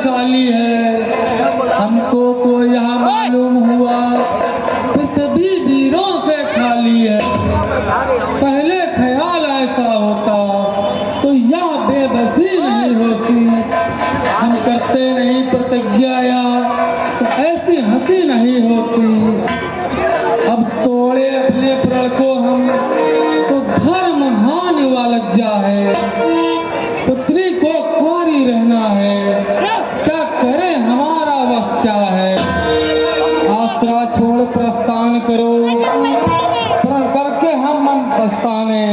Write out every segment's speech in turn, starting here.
खाली है। हमको तो यह मालूम हुआ पृथ्वी वीरों से खाली है। पहले ख्याल ऐसा होता तो यह बेबसी नहीं होती। हम करते नहीं प्रतिज्ञा या तो ऐसी हंसी नहीं होती। अब तोड़े अपने प्रण को हम तो धर्म हानि व लज्जा है। पुत्री को कुंवारी रहना है, क्या करे हमारा वश क्या है। आसरा छोड़ प्रस्थान करो, प्रण करके हम मन पछताने।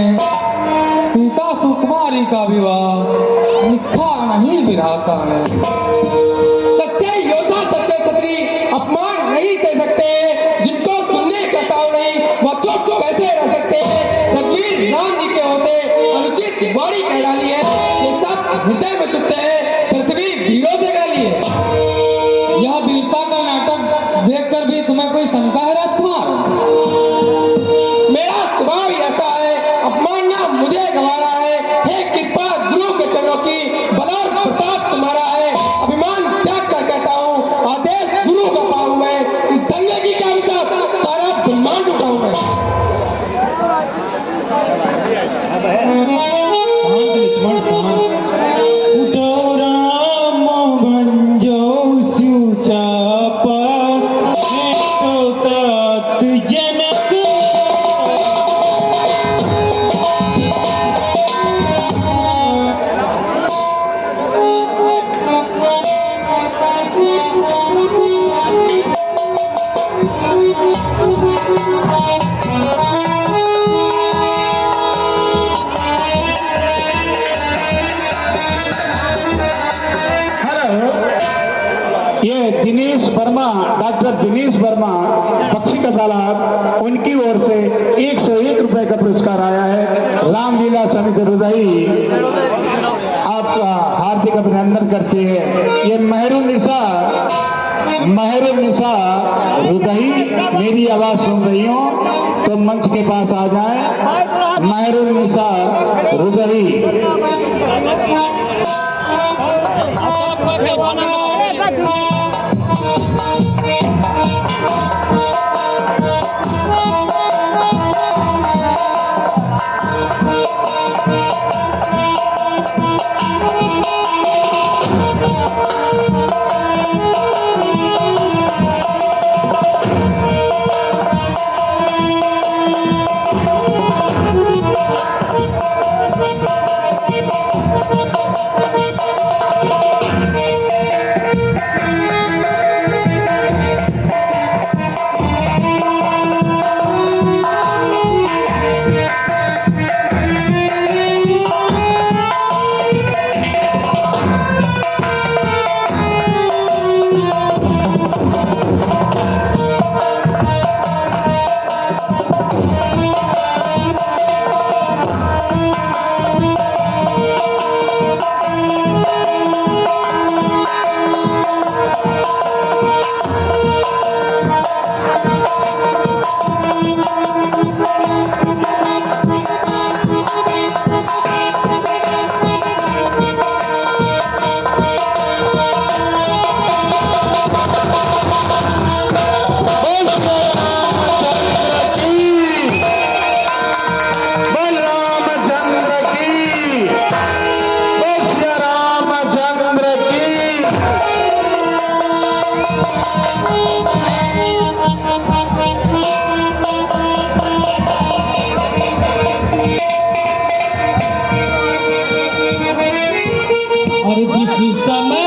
सीता सुकुमारी का विवाह लिखा नहीं विधाता ने। सच्चे योद्धा सच्चे क्षत्रिय अपमान नहीं सह सकते। जिनको सुनने का ताव नहीं वह चुप कैसे रह सकते। रघुवीर राम जी के होते अनुचित वाणी कह डाली है। ये सब हृदय में चुपते हैं, पृथ्वी वीरों से गाली है। यह वीरता का नाटक देखकर भी तुम्हें कोई शंका है राजकुमार? मेरा स्वभाव ही ऐसा है, अपमानना मुझे गंवारा है। हे कृपा गुरु के चरणों की, बल और प्रताप तुम्हारा है। अभिमान त्याग कर कहता हूँ, आदेश गुरु का पाऊं मैं। इस दंगे की क्या विचार सारा ब्रह्मांड उठाऊं मैं। उठो राम भंजो सुचाप, तात जनक। ये दिनेश वर्मा, डॉक्टर दिनेश वर्मा बख्शी का तालाब, उनकी ओर से 101 रुपए का पुरस्कार आया है। रामलीला समिति रुदही आपका हार्दिक अभिनंदन करती है। ये महरुन्निसा रुदही मेरी आवाज सुन रही हो तो मंच के पास आ जाएं। महरुन्निसा रुदही। समय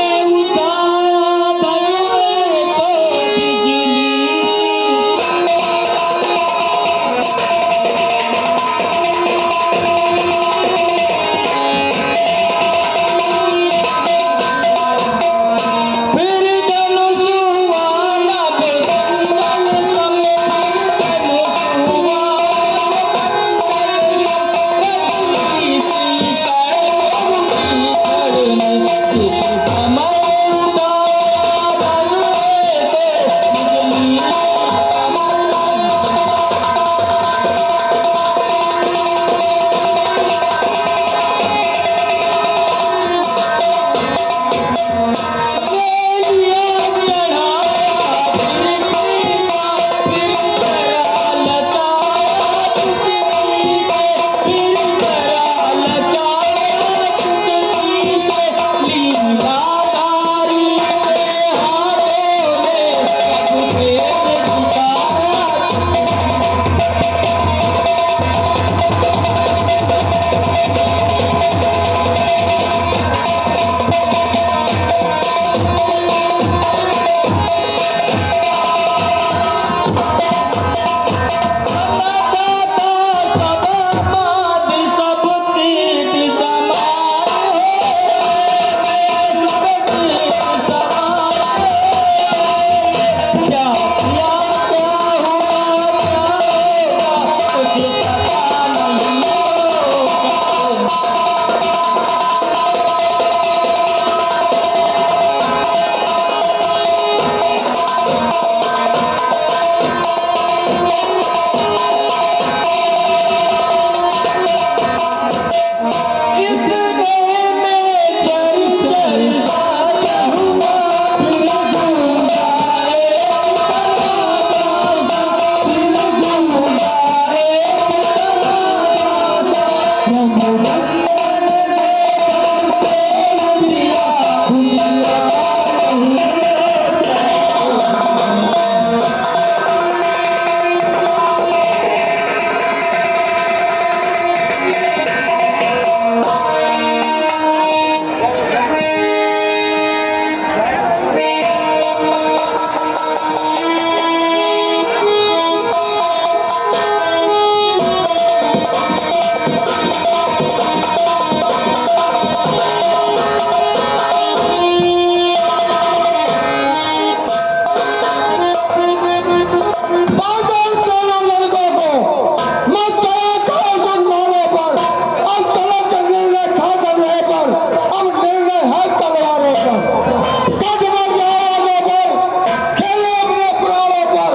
पर, कद बढ़ जाओ आगे पर, खेलो अपने पुराणों पर,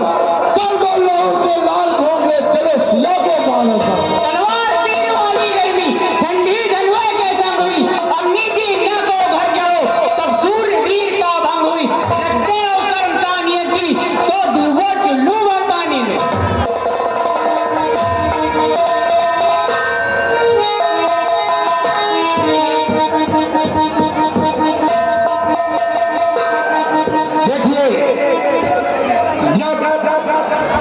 कर दो लहू से लाल घोंघे, चलो सिया के बालों पर। तलवार तीर वाली गर्मी ठंडी धनुए के संग हुई, अब नीति न को घर जाओ, सब सूर्य वीर का भंग हुई। लगते हो कर्मसानियत की तो डूबो चुल्लू व पानी में। देखिए, जब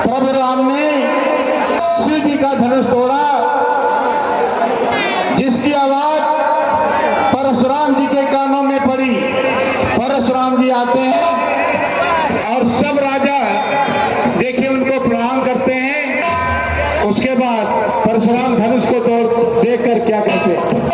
प्रभु राम ने शिव जी का धनुष तोड़ा, जिसकी आवाज परशुराम जी के कानों में पड़ी, परशुराम जी आते हैं और सब राजा देखिए उनको प्रणाम करते हैं। उसके बाद परशुराम धनुष को तोड़ देखकर क्या कहते हैं?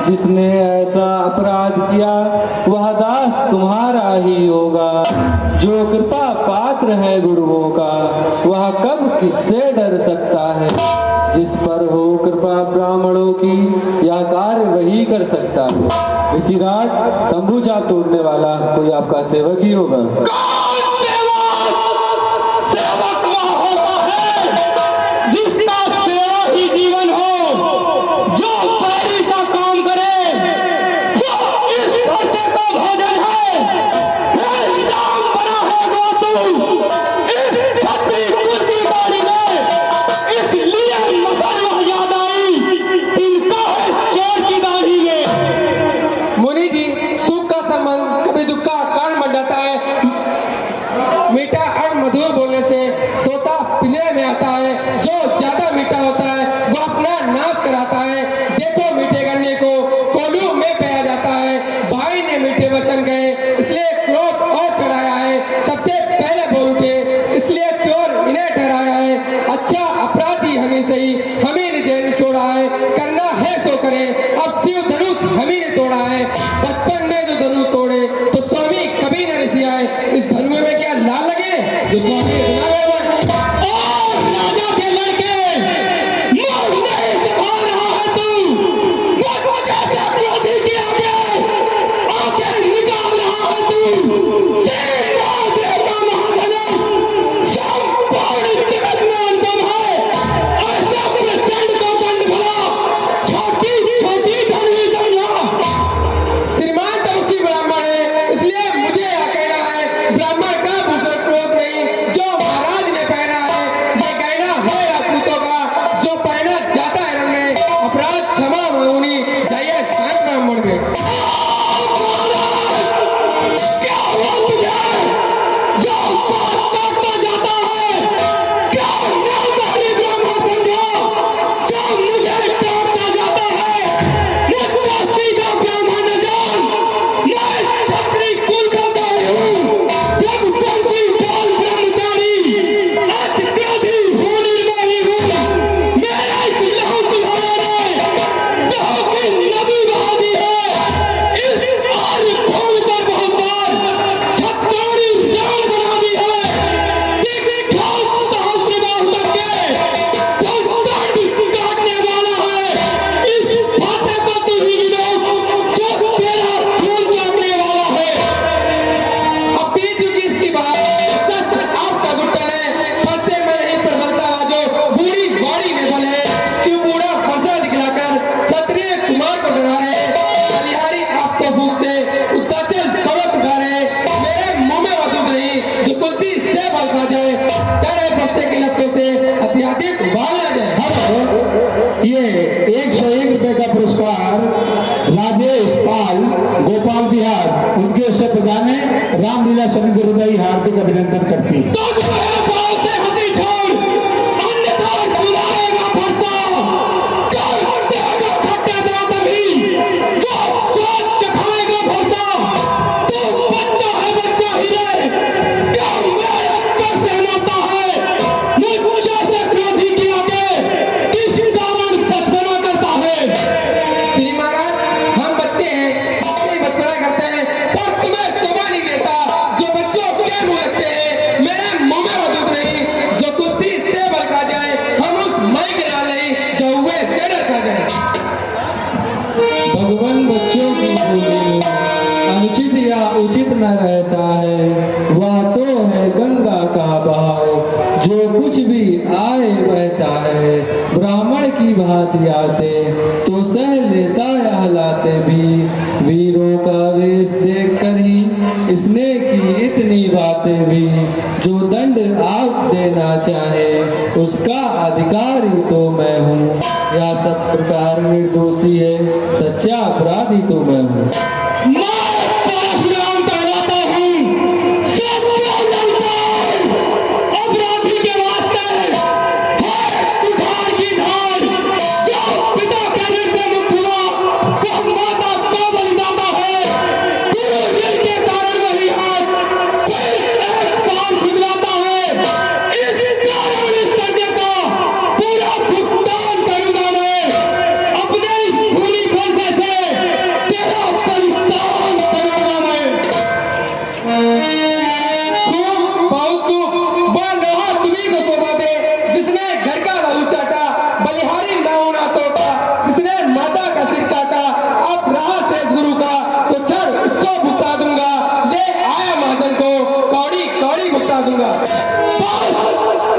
जिसने ऐसा अपराध किया वह दास तुम्हारा ही होगा। जो कृपा पात्र है गुरुओं का वह कब किससे डर सकता है। जिस पर हो कृपा ब्राह्मणों की यह कार्य वही कर सकता है। इसी रात शंभू चाप तोड़ने वाला कोई आपका सेवक ही होगा। सेवक वह होता है जिसका सेवा ही जीवन हो, जो पैरी सा काम करे, जो इस पर्चे का भोजन है। हे राम बना है वो तू इस छत्री कुर्ती बाड़ी में, इसलिए मसल वह याद आई इनका है चोर की दाढ़ी में। मुनि जी, सुख का संबंध कभी दुख का कारण बन जाता है। मीठा और मधुर बोलने से तोता पिंजरे में आता है। जो ज्यादा मीठा होता है वो अपना नाश कराता है। देखो मीठे गन्ने को कोल्हू में पाया जाता है। भाई ने मीठे वचन कहे इसलिए क्रोध और चढ़ाया है। सबसे पहले बोल उठे इसलिए चोर इन्हें ठहराया है। अच्छा अपराधी हमें सही, हमें ने निचोड़ा है। करना है सो करे, अब शिव धनुष हमें ने तोड़ा है। बचपन में जो धनुष तोड़े तो स्वामी कभी न रिसियाए। इस धनुष में क्या लाल लगे जो स्वामी राजा के लड़के मरने सिखा रहा है तू, जैसे क्रोधी के आगे निकाल रहा है तू। संपूर्ण जगत में अंतम है, ऐसा प्रचंड को दंड भला। छोटी छोटी तो तुम्हें पाँव से हंसी छोड़ अन्यथा बुलाएगा फरसा कर देगा खट्टे दांत भी वो सोच चखाएगा भरसा तू बच्चा है बच्चा ही रे क्यों मेरे अंदर से नाता है मुझसे से क्रोधी किया के किस कारण बचपना करता है श्री महाराज हम बच्चे हैं बच्चे ही बचपना करते हैं पर तुम्हें शोभा नहीं देता जो बच्चों के मुंह लगते हैं मेरे मुंह में मौजूद नहीं जो कुश्ती से बल खा जाए हम उस मई के लाल नहीं जो हुए से डर खा जाए भगवान बच्चों की बोली अनुचित या उचित न रहता है वह तो है गंगा का बहाव जो कुछ भी आए बहता है ब्राह्मण की भांति आते तो सह लेता है हालाते भी वीरों का वेश देख कर ही इसने की इतनी बातें भी जो दंड आप देना चाहे उसका अधिकारी तो मैं हूँ या सब प्रकार निर्दोषी है सच्चा अपराधी तो मैं हूँ मैं परशुराम कहलाता हूँ सत्य ललकार अपराधी के वास्ते है कुठार की धार जो पिता के ऋण से मुक्त हुआ वो माता को बलिदाता है गुरु ऋण के कारण वही हाथ फिर एक बार खुदलाता है इस कारण इस कर्जे का पूरा भुगतान करूंगा मैं अपने इस खूनी फंसे से तेरा बलिदान करूंगा मैं खूब बहुत वह लोहा तुम्ही को सौंपा दे जिसने घर का बालू चाटा बलिहारी नाउना तोड़ा जिसने माता का सिर काटा अब रहा से गुरु का तो छड़ उसको भुगता दूंगा ले आया महाजन को कौड़ी कौड़ी भुगता दूंगा बस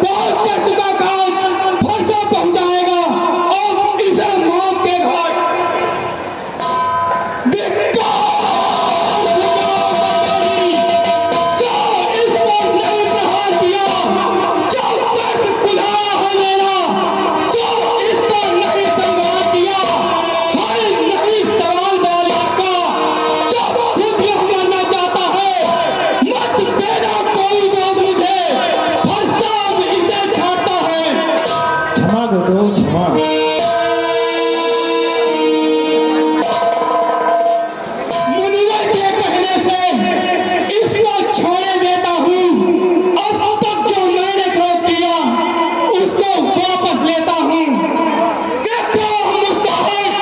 बहुत कर चुका काम फरसा पहुंचाएगा और इसे मौत के घाट जो इस पर नहीं प्रहार किया जो सख्त खुलाया है मेरा जो इस पर नहीं संवार किया हल नहीं सवाल दौलत का जो खुद यह करना चाहता है मत देना कोई दो मुझे फरसाद इसे छाड़ता है क्षमा दो क्षमा मुनिवर के कहने से इसको छोड़े देता हूँ अब तक जो मैंने क्रोध किया उसको वापस लेता हूँ देखो मुस्ताहिद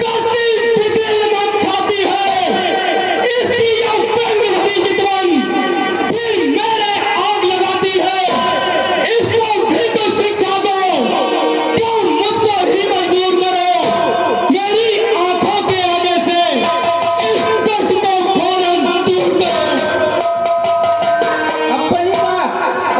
गलती फिक्र मत छाती है इसकी यह व्यंग भरी चितवन फिर मेरे आग लगाती है इसको भी तो शिक्षा दो क्यों मुझको ही मजबूर करो मेरी आंखों के आगे से इस दर्श को फौरन दूर करो अपनी बात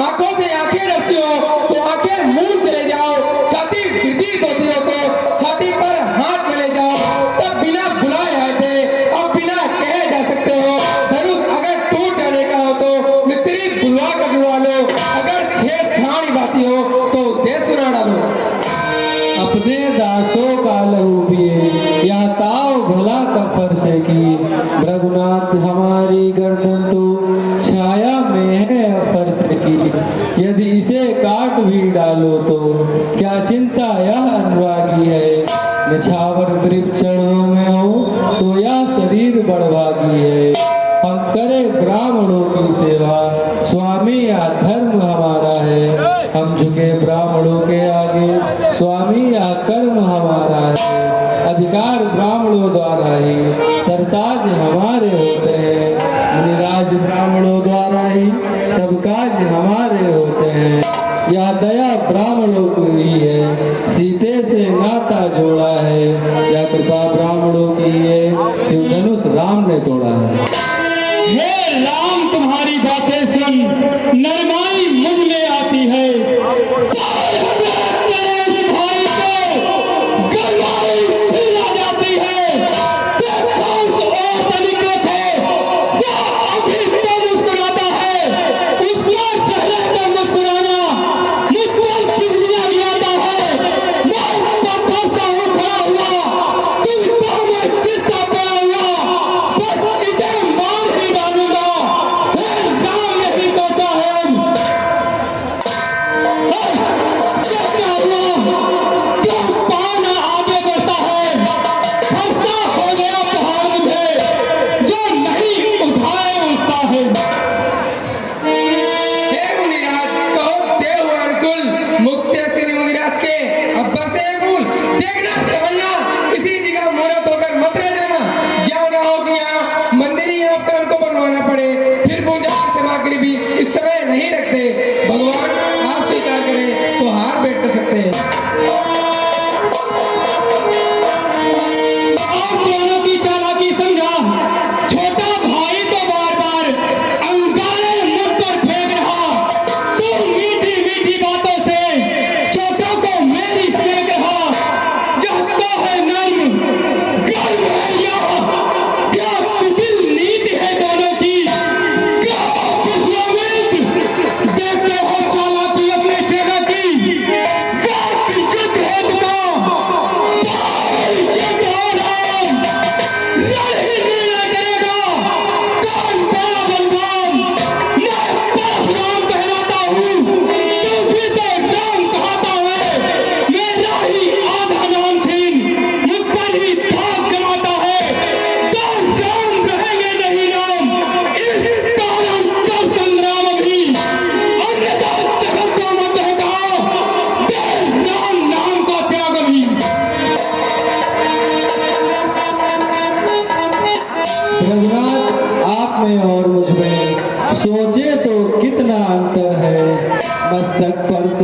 आंखों से आंखें रखती हो तो आंखें मुंह चले जाओ छाती गिरती होती हो तो छाती पर हाथ चले जाओ तब बिना बुलाए आए थे अब बिना कहे जा सकते हो धनुष अगर टूट जाने का हो तो मिस्त्री बुलवा कर जुड़वा लो अगर छेड़छाड़ बाती हो तो दे सुना डालो अपने दासों का लहू पिए या ताव भला कफर से की रघुनाथ हमारी गर्दन तो छाया में है फर्श की यदि इसे काट भी डालो तो क्या चिंता यह अनुरागी है निछावर वृक्षों में हो तो यह शरीर बड़भागी है हम करे ब्राह्मणों की सेवा स्वामी या धर्म हमारा है हम झुके ब्राह्मणों के आगे स्वामी या कर्म हमारा है अधिकार ब्राह्मणों द्वारा ही सरताज हमारे होते हैं मुनिराज ब्राह्मणों द्वारा ही सब काज हमारे होते हैं या दया ब्राह्मणों की ही है सीते से नाता जोड़ा है या कृपा ब्राह्मणों की है शिव धनुष राम ने तोड़ा है हे राम तुम्हारी बातें सुन नरमाई मुझ में आती है तेरे इस भाई को गरमाई फिर आ जाती है देखो उस और तरीके थे वो अभी तो मुस्कुराता है उसको पहले तो मुस्कुराना मुझको किसलिए भी आता है मैं पत्थर सा हूँ खड़ा हुआ तुम तो मैं चिट्ठा पड़ा हुआ बस इसे मार ही डालूंगा हे राम ने ही सोचा है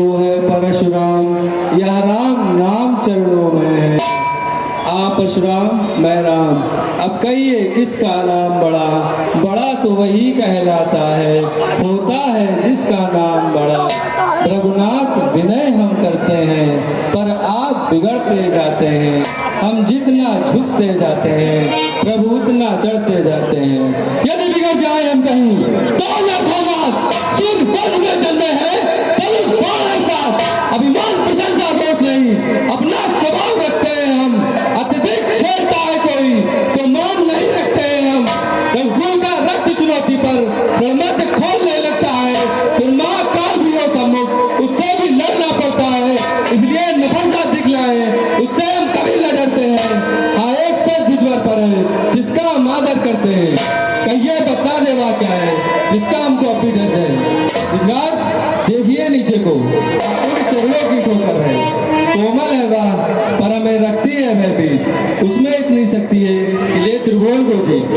तू है परशुराम, यह राम नाम चरणों में है। आप परशुराम मैं राम, अब कहिए किसका नाम बड़ा, बड़ा तो वही कहलाता है, होता है जिसका नाम बड़ा। रघुनाथ विनय हम करते हैं, पर आप बिगड़ते जाते हैं। हम जितना झुकते जाते हैं, प्रभु उतना चढ़ते जाते हैं। यदि बिगड़ जाए हम कहीं तो न खोना, सिर्फ बस में जन्मे हैं तभी बाण साथ। अभिमान प्रशंसा दोष नहीं, अपना स्वभाव रखते हैं हम। अत्यधिक छेड़ता है कोई तो मान नहीं रखते हैं हम। रघुकुल का रक्त चुनौती पर प्रमद खोलने लगता है, फिर महाकाल भी हो सम्मुख, उससे भी लड़ना पड़ता है। इसलिए नफरसा दिखलाए, उससे हम कभी न डरते हैं। हाँ, एक सच जिज्वर पर है जिसका हम आदर करते हैं। कहिए बता दे वह क्या है जिसका हमको अभी डर है। गुजरात देखिए नीचे को, उन चरणों की ठोकर है। कोमल है वह पर हमें रखती है वह भी, उसमें इतनी शक्ति है कि ले त्रिभुवन को जीत।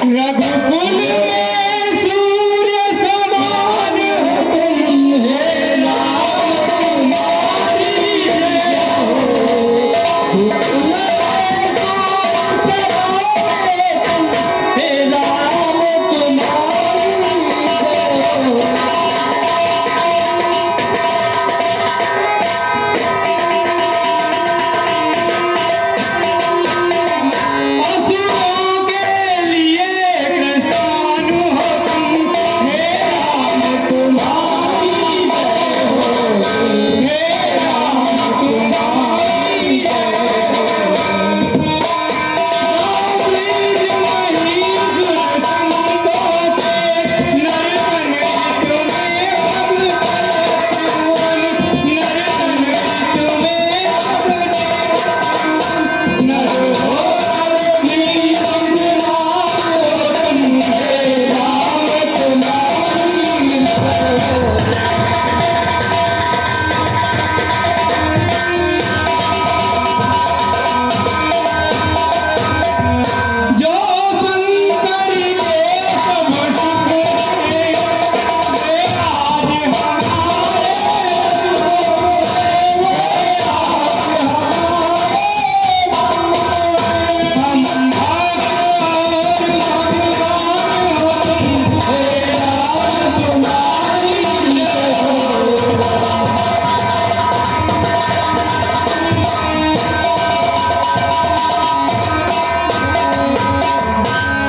रघुकुल में सूर्य समान तुम हे नाम तुम्हारी जय हो। रघुकुल में सूर्य समान तुम हे नाम तुम्हारी जय हो। असुरों के लिए कृष्णानु हो तुम, हे राम तुम्हारी जय हो। हे राम तुम्हारी जय हो। राम लीज नहीं सुन संतों के, नर बने तुम्हें अब त्रिभुवन, नर बने तुम्हें अब त्रिभुवन। नर हो जो शंकर के सब सुख थे, वे आज हमारे सुख थे, वे आज हमारे हम भक्त और भगवान हो तुम, हे राम तुम्हारी जय हो।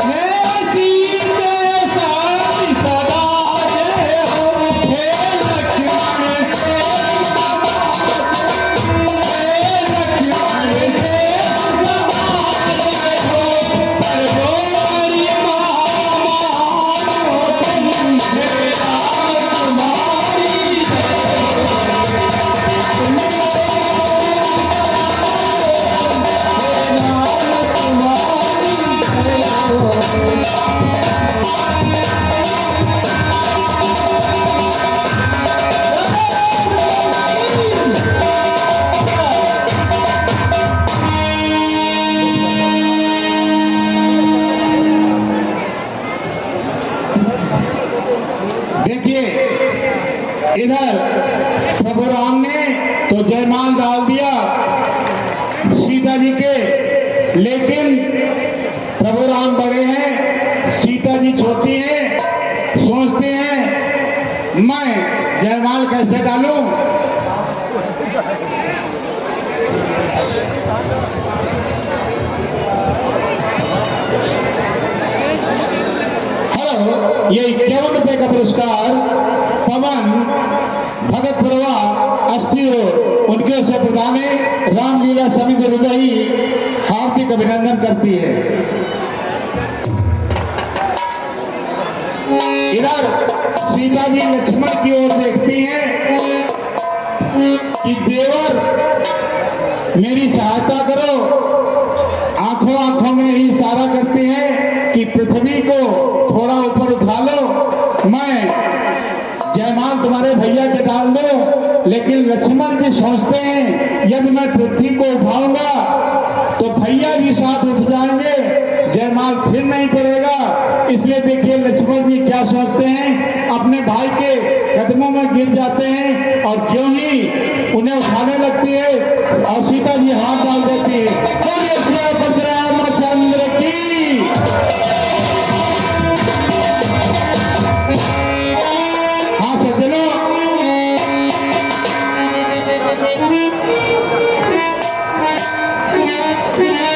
हे सीते साथ सदा जय हो, हे लक्ष्मण से सदा हे लक्ष्मण से सदा जय हो। सर्वोपरि महामान हो तुम, हे राम तुम्हारी जय देखिए इधर प्रभु राम ने तो जयमाल डाल दिया सीता जी के, लेकिन प्रभु राम बड़े हैं, सीता जी छोटी हैं। सोचते हैं मैं जयमाल कैसे डालूं। हेलो, ये 51 रुपए का पुरस्कार पवन भगत पुरवा अस्थि उनके ओर से प्रदान है। रामलीला समिति रुदही हार्दिक अभिनंदन करती है। इधर सीता जी लक्ष्मण की ओर देखती हैं कि देवर मेरी सहायता करो। आंखों आंखों में ही इशारा करती हैं कि पृथ्वी को थोड़ा ऊपर उठा लो, मैं जयमाल तुम्हारे भैया के डाल दो। लेकिन लक्ष्मण जी सोचते हैं यदि मैं पृथ्वी को उठाऊंगा तो भैया भी साथ उठ जाएंगे, जयमाल फिर नहीं पड़ेगा। इसलिए देखिए लक्ष्मण जी क्या सोचते हैं, अपने भाई के कदमों में गिर जाते हैं और क्यों ही उन्हें उठाने लगती है और सीता जी हाथ डाल देती है।